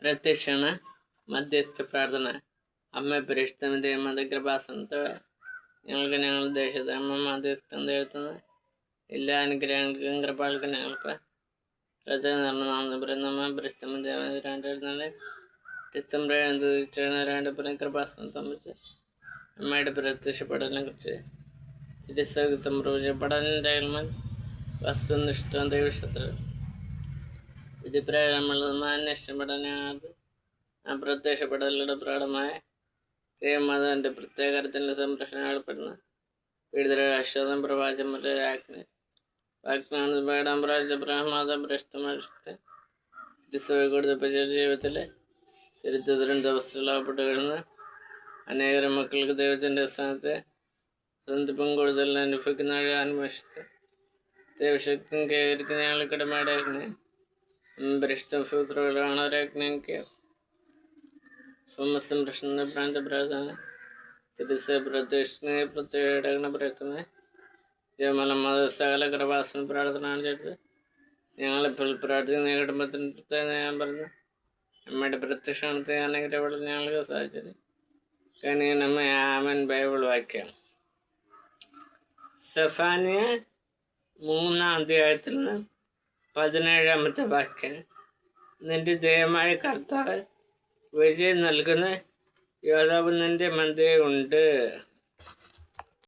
ಪ್ರತ್ಯಕ್ಷಣ മധ്യസ്ഥ പ്രാർത്ഥന. അമ്മ പരിശുദ്ധമതേ മതകൃപാസനത്തോടെ ഞങ്ങൾക്ക് ഞങ്ങളുടെ ദേശത്ത് അമ്മ മധ്യസ്ഥം തേടുത്തുന്ന എല്ലാ അനുഗ്രഹങ്ങൾക്കും കൃപകൾക്കും ഞങ്ങൾക്ക് പ്രചോദനം പറയുന്ന പരിശുദ്ധമതേ ഡിസംബർ 7 കൃപാസനം സംബന്ധിച്ച് അമ്മയുടെ പ്രത്യക്ഷപ്പെടലിനെ കുറിച്ച് ചികിത്സക്ക് സംഭവിച്ച പഠനൻ്റെ വസ്തുനിഷ്ഠ ദൈവശത്രു വിധിപ്രകാരമുള്ളതുമായ അന്വേഷണ പഠനമാണ് ആ പ്രത്യക്ഷപ്പെടലുടെ പ്രകടമായ ദൈവമാതാവിൻ്റെ പ്രത്യേക തരത്തിലുള്ള സംരക്ഷണം ഏർപ്പെടുന്ന പീഡിതരുടെ ആശ്വാസം പ്രവാചം മറ്റൊരു ആജ്ഞ വാഗ്ദാനം പേടാൻ പ്രാർത്ഥിച്ച ബ്രഹ്മാത ഭ്രഷ്ടമായിട്ട് കൊടുത്ത ജീവിതത്തിലെ ചരിത്രത്തിലും ദിവസത്തിലാവപ്പെട്ട് കിടന്ന അനേകം മക്കൾക്ക് ദൈവത്തിൻ്റെ സ്ഥാനത്തെ സന്ധിപ്പം കൂടുതൽ അനുഭവിക്കുന്ന അന്വേഷിച്ച് ദൈവശക്തിയും കൈകരിക്കുന്ന ഞങ്ങൾ കടമയുടെ ഭ്രഷ്ട സൂത്രങ്ങളാണ് അവരജ്ഞയ്ക്ക് സംരക്ഷണ പ്രാന്ത പ്രാർത്ഥന തിരിച്ച് പ്രത്യക്ഷനെ പ്രത്യേക പ്രയത്നമേ ജയമല മത സകല കൃപാസന പ്രാർത്ഥനയാണ് ചെയ്തത്. ഞങ്ങളിപ്പോൾ പ്രാർത്ഥിക്കുന്ന കുടുംബത്തിന് പ്രത്യേകത ഞാൻ പറഞ്ഞു അമ്മയുടെ പ്രത്യക്ഷണത്തെ അനുഗ്രഹപ്പെടാൻ ഞങ്ങൾക്ക് സാധിച്ചത് കനിയനമ്മ ആമൻ ബൈബിൾ വാക്യം സെഫാനിയ 3-ാം അധ്യായത്തിൽ നിന്ന് 17-ാമത്തെ വാക്യം. നിന്റെ ദൈവമായ കർത്താവ് വിജയം നൽകുന്ന യോദ്ധാവ് നിന്റെ മധ്യേ ഉണ്ട്.